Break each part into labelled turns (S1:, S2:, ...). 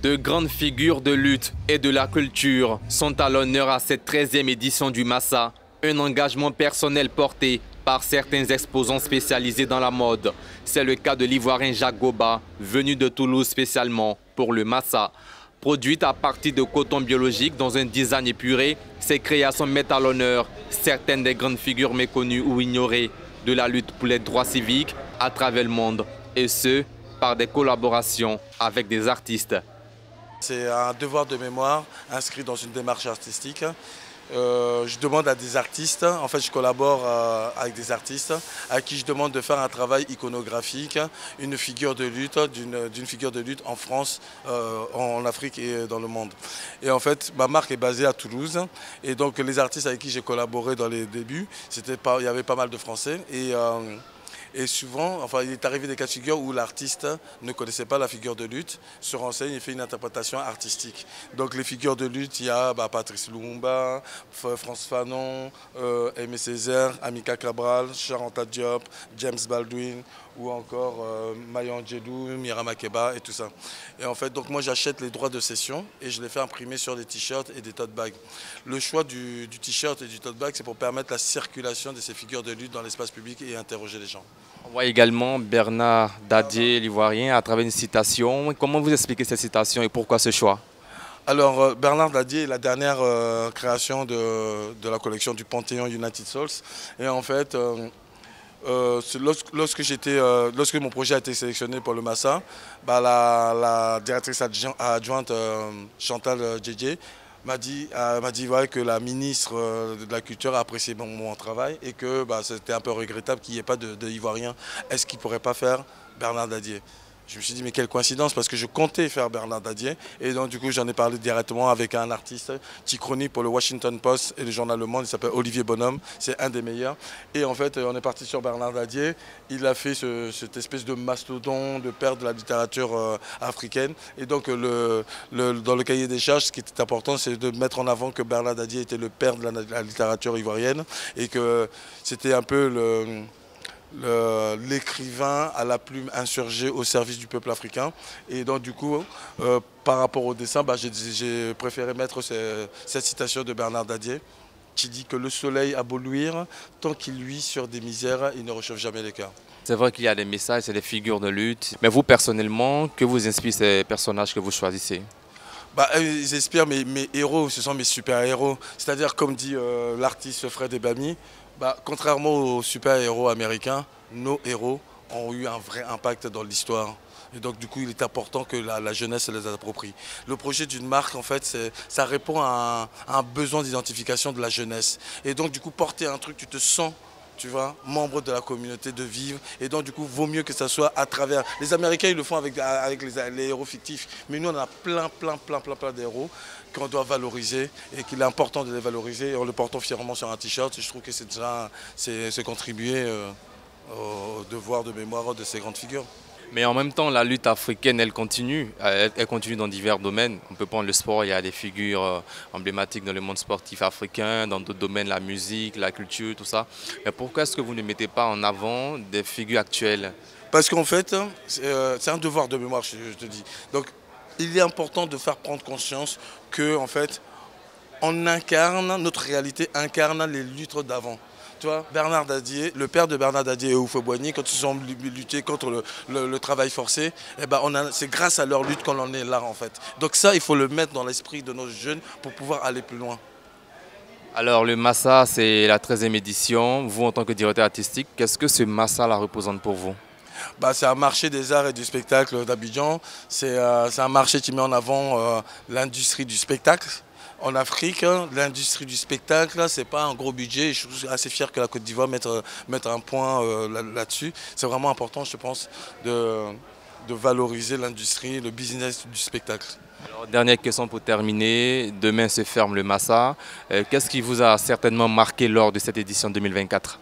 S1: De grandes figures de lutte et de la culture sont à l'honneur à cette 13e édition du Massa, un engagement personnel porté par certains exposants spécialisés dans la mode. C'est le cas de l'Ivoirien Jacques Goba, venu de Toulouse spécialement pour le Massa. Produite à partir de coton biologique dans un design épuré, ces créations mettent à l'honneur certaines des grandes figures méconnues ou ignorées de la lutte pour les droits civiques à travers le monde, et ce, par des collaborations avec des artistes.
S2: C'est un devoir de mémoire inscrit dans une démarche artistique. Je demande à des artistes, en fait je collabore avec des artistes à qui je demande de faire un travail iconographique, une figure de lutte, d'une figure de lutte en France, en Afrique et dans le monde. Et en fait ma marque est basée à Toulouse et donc les artistes avec qui j'ai collaboré dans les débuts, il y avait pas mal de Français et souvent, enfin, il est arrivé des cas de figure où l'artiste ne connaissait pas la figure de lutte, se renseigne et fait une interprétation artistique. Donc les figures de lutte, il y a Patrice Lumumba, France Fanon, Aimé Césaire, Amilcar Cabral, Charanta Diop, James Baldwin ou encore Maya Angelou, Mira Makeba et tout ça. Et en fait, donc moi j'achète les droits de cession et je les fais imprimer sur des t-shirts et des tote bags. Le choix du t-shirt et du tote bag, c'est pour permettre la circulation de ces figures de lutte dans l'espace public et interroger les gens.
S1: On voit également Bernard Dadier, l'Ivoirien, à travers une citation. Comment vous expliquez cette citation et pourquoi ce choix?
S2: Alors Bernard Dadier est la dernière création de la collection du Panthéon United Souls. Et en fait, lorsque mon projet a été sélectionné pour le Massa, la directrice adjointe Chantal Djedje m'a dit ouais, que la ministre de la Culture a apprécié mon travail et que c'était un peu regrettable qu'il n'y ait pas d'Ivoirien. Est-ce qu'il ne pourrait pas faire Bernard Dadier? Je me suis dit mais quelle coïncidence parce que je comptais faire Bernard Dadier et donc du coup j'en ai parlé directement avec un artiste qui chronique pour le Washington Post et le journal Le Monde, il s'appelle Olivier Bonhomme, c'est un des meilleurs et en fait on est parti sur Bernard Dadier, il a fait cette espèce de mastodon, de père de la littérature africaine et donc dans le cahier des charges ce qui était important c'est de mettre en avant que Bernard Dadier était le père de la littérature ivoirienne et que c'était un peu l'écrivain à la plume insurgée au service du peuple africain. Et donc du coup, par rapport au dessin, j'ai préféré mettre cette citation de Bernard Dadier qui dit que le soleil a beau luire, tant qu'il luit sur des misères, il ne réchauffe jamais les cœurs.
S1: C'est vrai qu'il y a des messages, c'est des figures de lutte. Mais vous personnellement, que vous inspirent ces personnages que vous choisissez?
S2: Ils inspirent mes héros, ce sont mes super-héros. C'est-à-dire, comme dit l'artiste Fred Ebami, contrairement aux super-héros américains, nos héros ont eu un vrai impact dans l'histoire. Et donc du coup, il est important que la jeunesse se les approprie. Le projet d'une marque, en fait, ça répond à un besoin d'identification de la jeunesse. Et donc du coup, porter un truc, tu te sens, tu vois, membre de la communauté, de vivre. Et donc, du coup, vaut mieux que ça soit à travers... Les Américains, ils le font avec les héros fictifs. Mais nous, on a plein d'héros qu'on doit valoriser et qu'il est important de les valoriser. Et en le portant fièrement sur un t-shirt, je trouve que c'est déjà contribuer au devoir de mémoire de ces grandes figures.
S1: Mais en même temps, la lutte africaine, elle continue. Elle continue dans divers domaines. On peut prendre le sport, il y a des figures emblématiques dans le monde sportif africain, dans d'autres domaines, la musique, la culture, tout ça. Mais pourquoi est-ce que vous ne mettez pas en avant des figures actuelles?
S2: Parce qu'en fait, c'est un devoir de mémoire, je te dis. Donc, il est important de faire prendre conscience que, en fait, notre réalité incarne les luttes d'avant. Bernard Dadier, le père de Bernard Dadier et Houphouët-Boigny, quand ils ont lutté contre le travail forcé, c'est grâce à leur lutte qu'on en est là en fait. Donc ça, il faut le mettre dans l'esprit de nos jeunes pour pouvoir aller plus loin.
S1: Alors le Massa, c'est la 13e édition. Vous, en tant que directeur artistique, qu'est-ce que ce Massa la représente pour vous?
S2: C'est un marché des arts et du spectacle d'Abidjan. C'est un marché qui met en avant l'industrie du spectacle. En Afrique, l'industrie du spectacle, ce n'est pas un gros budget. Je suis assez fier que la Côte d'Ivoire mette un point là-dessus. C'est vraiment important, je pense, de valoriser l'industrie, le business du spectacle.
S1: Alors, dernière question pour terminer. Demain se ferme le Massa. Qu'est-ce qui vous a certainement marqué lors de cette édition 2024?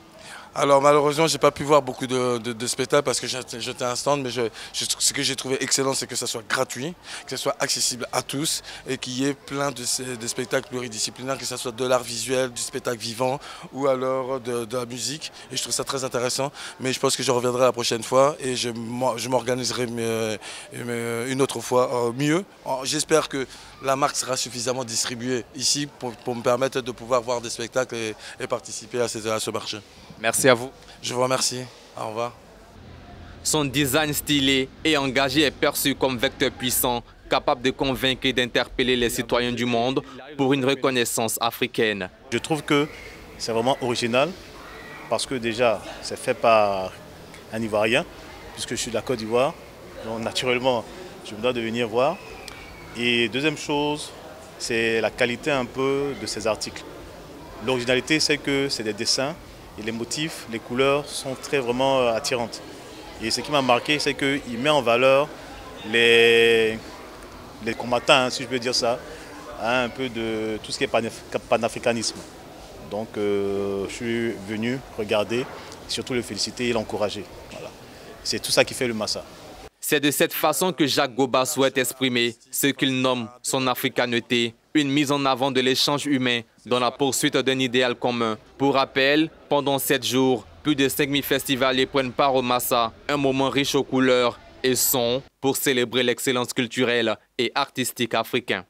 S2: Alors malheureusement, j'ai pas pu voir beaucoup de spectacles parce que j'étais à un stand, mais ce que j'ai trouvé excellent, c'est que ça soit gratuit, que ça soit accessible à tous et qu'il y ait plein de spectacles pluridisciplinaires, que ce soit de l'art visuel, du spectacle vivant ou alors de la musique. Et je trouve ça très intéressant, mais je pense que je reviendrai la prochaine fois et je m'organiserai une autre fois mieux. J'espère que la marque sera suffisamment distribuée ici pour me permettre de pouvoir voir des spectacles et participer à ce marché.
S1: Merci à vous.
S2: Je vous remercie. Au revoir.
S1: Son design stylé et engagé est perçu comme vecteur puissant, capable de convaincre et d'interpeller les citoyens du monde pour une reconnaissance africaine.
S3: Je trouve que c'est vraiment original parce que déjà, c'est fait par un Ivoirien, puisque je suis de la Côte d'Ivoire. Donc naturellement, je me dois de venir voir. Et deuxième chose, c'est la qualité un peu de ces articles. L'originalité, c'est que c'est des dessins et les motifs, les couleurs sont vraiment attirantes. Et ce qui m'a marqué, c'est qu'il met en valeur les combattants, si je peux dire ça, un peu de tout ce qui est panafricanisme. Donc je suis venu regarder, surtout le féliciter et l'encourager. Voilà. C'est tout ça qui fait le Massa.
S1: C'est de cette façon que Jacques Goba souhaite exprimer ce qu'il nomme son africanité, une mise en avant de l'échange humain dans la poursuite d'un idéal commun. Pour rappel, pendant 7 jours, plus de 5000 festivaliers prennent part au Massa, un moment riche aux couleurs et sons pour célébrer l'excellence culturelle et artistique africaine.